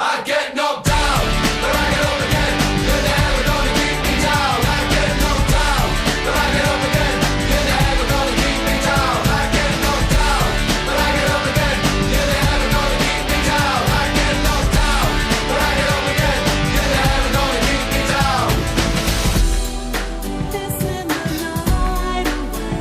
I get knocked down, but I get up again. You're never gonna keep me down. I get knocked down, but I get up again. You're never gonna keep me down. I get knocked down, but I get up again. You're never gonna keep me down. I get knocked down, but I get up again. You're never gonna keep me down. It's in the night away.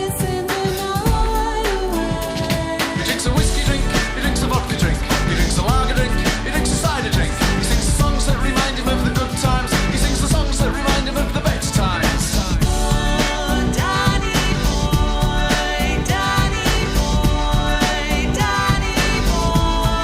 It's in the night away. He drinks a whiskey drink, he drinks a vodka drink, he drinks a lager drink, he drinks a cider drink. He sings the songs that remind him of the good times. He sings the songs that remind him of the best times. Oh, Danny boy, Danny boy, Danny boy.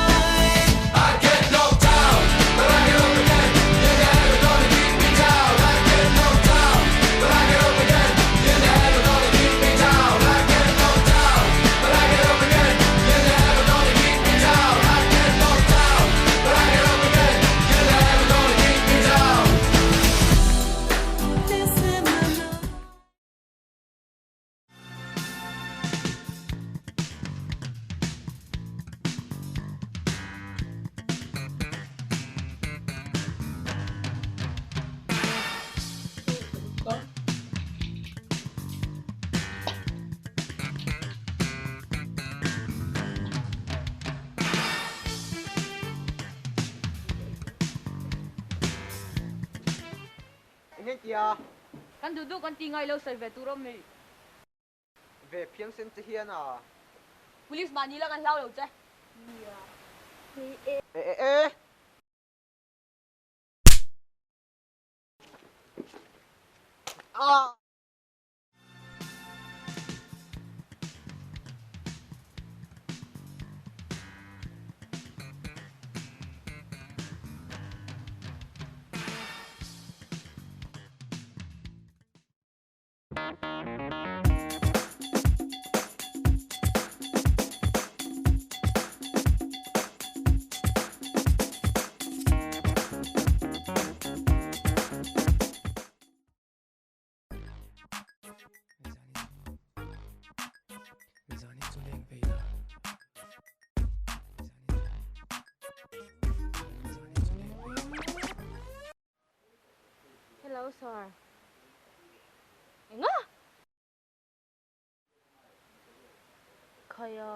I get knocked down, but I get up again. You're never gonna keep me down. I get knocked down, but I get up again. You're never gonna keep me down. I get knocked down, but I get up again. You're never gonna keep me down. I get knocked down, but I get up again. You're never gonna keep me down. It's in the night. Nghe kìa, Kan duduk kan tingay lo sa veturom ni. về phiên sinh ti hiền à. Police Manila kan lau lo che. Ê, ê, ê. À. میزانی تو لینک پیدا میزانی تو لینک پیدا Hello sir. Nga. Kaya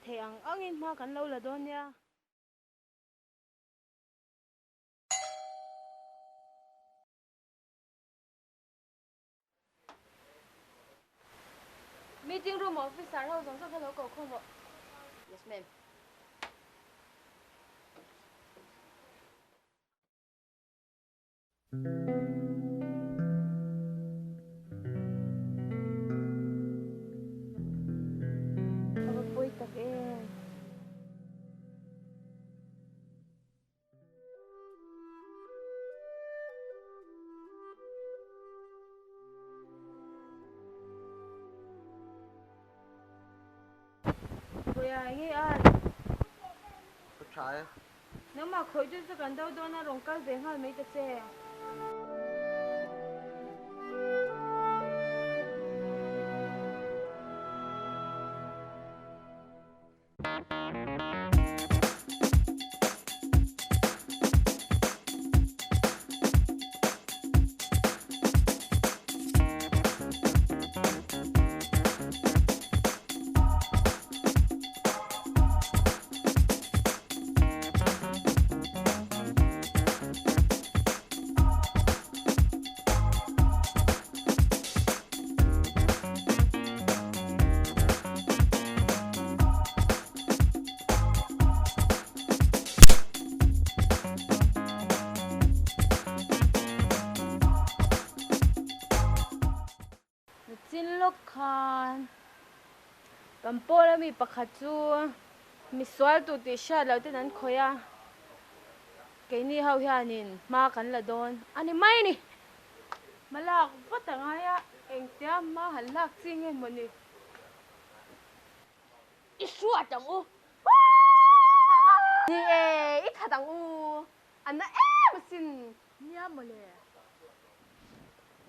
thế ang angin ma kan lo la don ya. Meeting room officer ho jong sa hello ko khom bo. Yes ma'am. Pagpoy tak eh. Kuya, ngi an. Có trái. Nếu mà khối cho sự cần đâu đó nó rong các dễ hơn mấy tập xe. Sin lokhan. Pampola mi pakhachu. Mi swal tu ti sha lo te nan khoya. Ke ni hau hianin ma kan la don. Ani mai ni. Malak patangaya eng tia ma halak singe moni. Isua tang u. Ni e itha tang u. Anna e masin. Nya mole.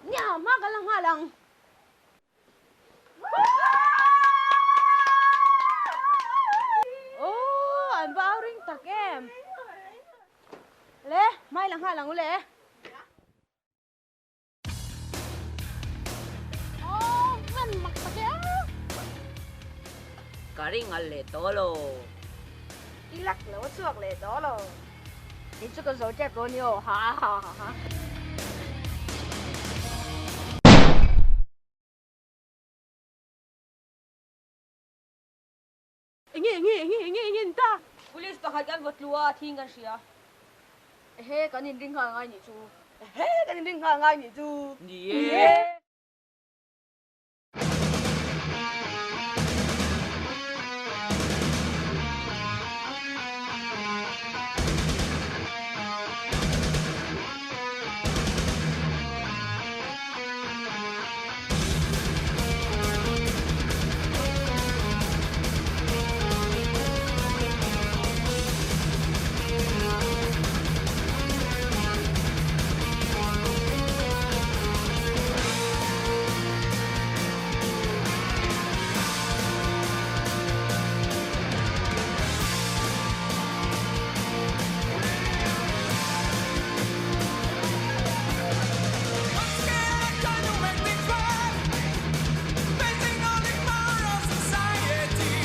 Nya ma galang halang. Oh, หลังกูเลยโอ้มันมักปะแก Karing alle tolo. 一ลักแล้วสวกเลย多了你这个手在国牛哈哈哈哈ingin ta Pulis pakatan buat luar tinggal siya. he kan in ding ngai ni chu Hey, kan hindi nga ni tu. Can you make me cry? Facing all the power of society,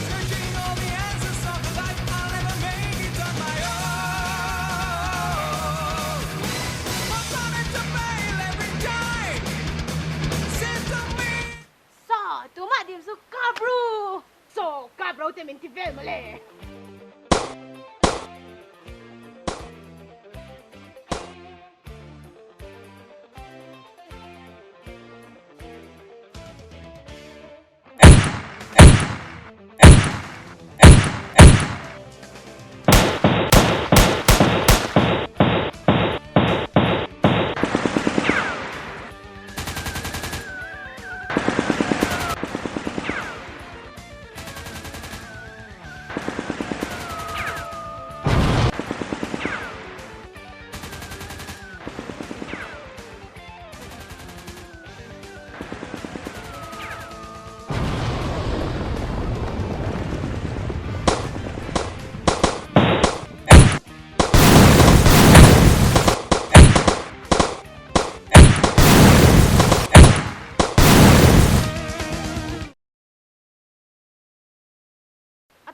searching all the answers of life. I'll never make it on my own. I'm starting to fail every time. Seems to me. สอตัวมาดิมสุกาบรูโซกาบรูเต็มที่เวลมาเลย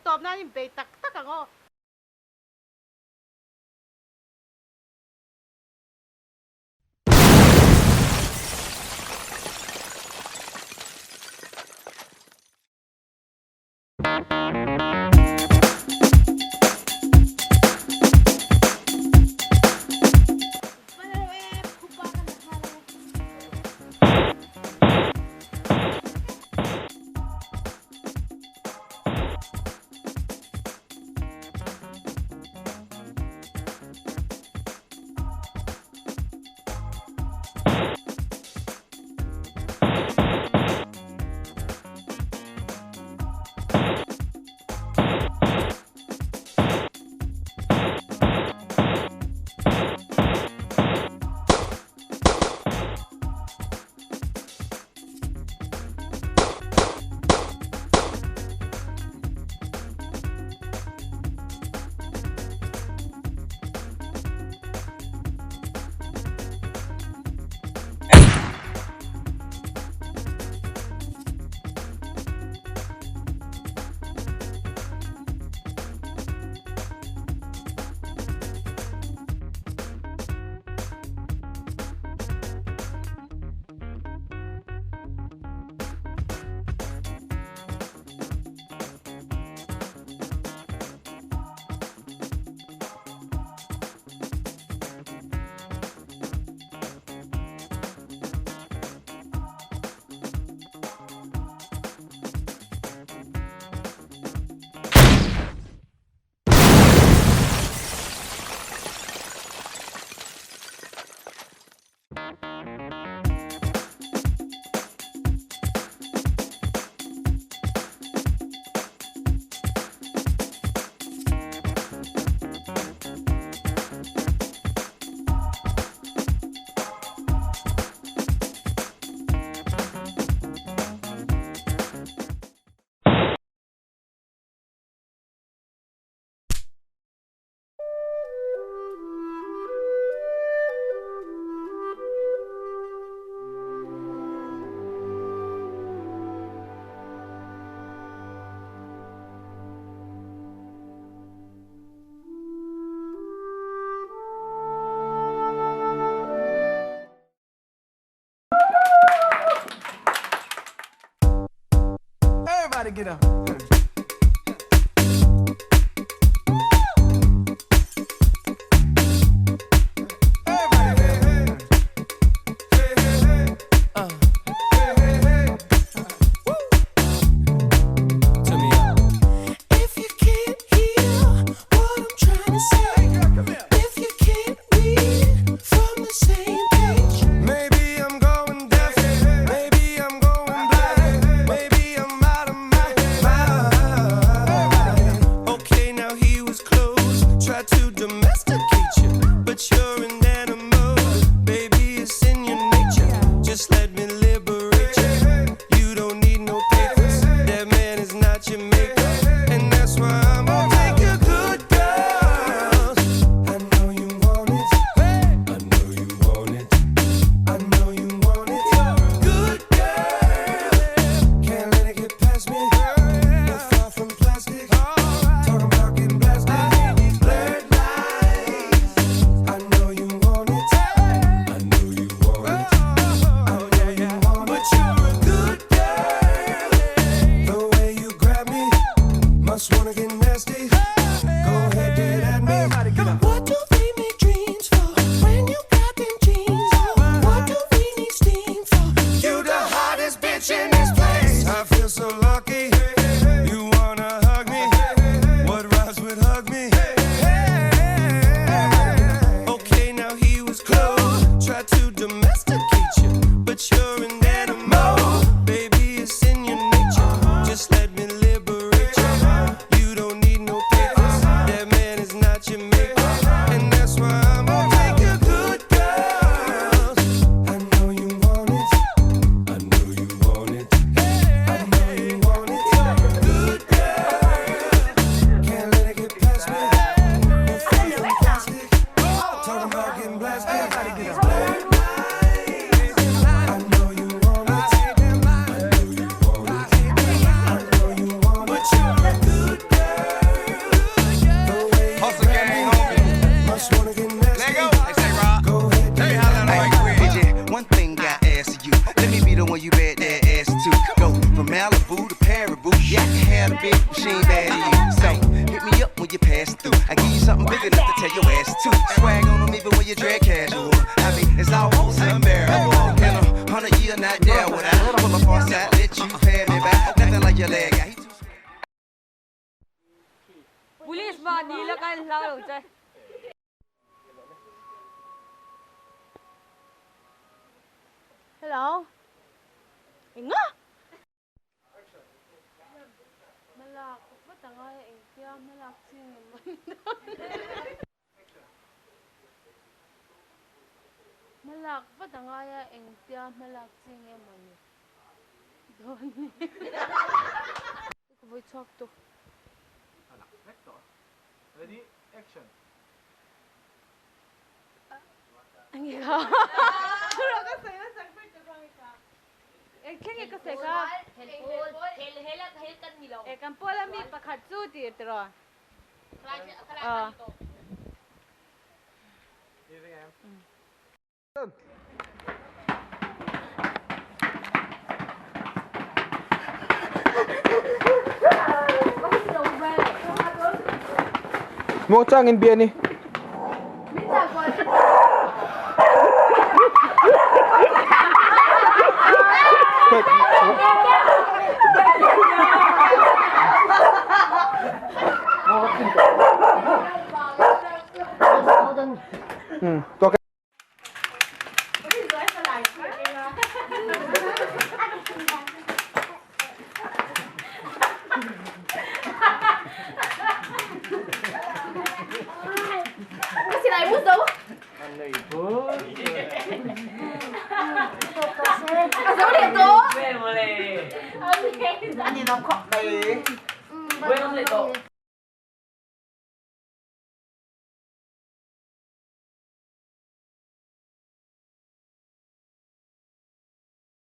ตอบหน้านี่ไปตักกังอ้อ Everybody get up. If you can't hear what I'm trying to say, if you can't read from the same page, Maybe I'm going deaf, maybe I'm going blind, maybe I'm out of my mind. Okay, now he was close, tried to domesticate you, but you're an animal, baby, it's in your nature. Just let me liberate you. You don't need no papers, that man is not your maker, and that's why I'm gonna take you good, girl. I know you want it, I know you want it. I know you want it, good girl. Can't let it get past me. You're far from plastic. Talking about getting blasted. Blurred lines. I know you want it. I know you want it. I know you want it. But you're a good girl. The way you grab me, must wanna get nasty. Go ahead, get at me. what do we make dreams for when you got them jeans on? What do we need steam for? You the hottest bitch in this place. I feel so lucky. You wanna hug me? What rhymes with hug me? Okay, now he was close. Tried to domesticate you, but you're an animal. Baby, it's in your nature. Just let me liberate you. You don't need no papers. That man is not your maker, and that's why I'm gonna take you good, girl. I know you want it. I know you want it. I know you want it. Good girl. Can't let it get past me. You're free from plastic. Talking about getting blasted. Blurred lines. I know you want it. I know you want it. I know you want it. But you're a good girl. The way you Hustle gang, homie. must wanna get nasty. Lego. Hey, say Rob. Go ahead, Tell me get how that Hey, like quick. bitch, one thing I ask you. Let me be the one you bet that ass to. Go from Malibu to Paribu. Yeah, I can have a big machine bad to you. So hit me up when you pass through. I give you something big enough to tell your ass to. Swag on them even when you drag casual. I mean, it's almost unbearable. In 100 years, not there without pull up on side, let you pay me back. Nothing like your leg guy. Police มาดีแล้วกันเราใจ Hello. Inga. Malak, ba't ang ay kaya malak naman. Malak, ba't ang ay kaya malak naman. Doon. Ikaw ba'y talk to? Ready? Action. Ang ikaw. Puro ka sa'yo, sagpit ka kang ikaw. Kaya ka sa'yo. helkan nilaw Kan pola mi pakhatsu tirtro. Evening, Em. Mo changin biya ni. To Boleh. Ani nang kok dai. Boleh.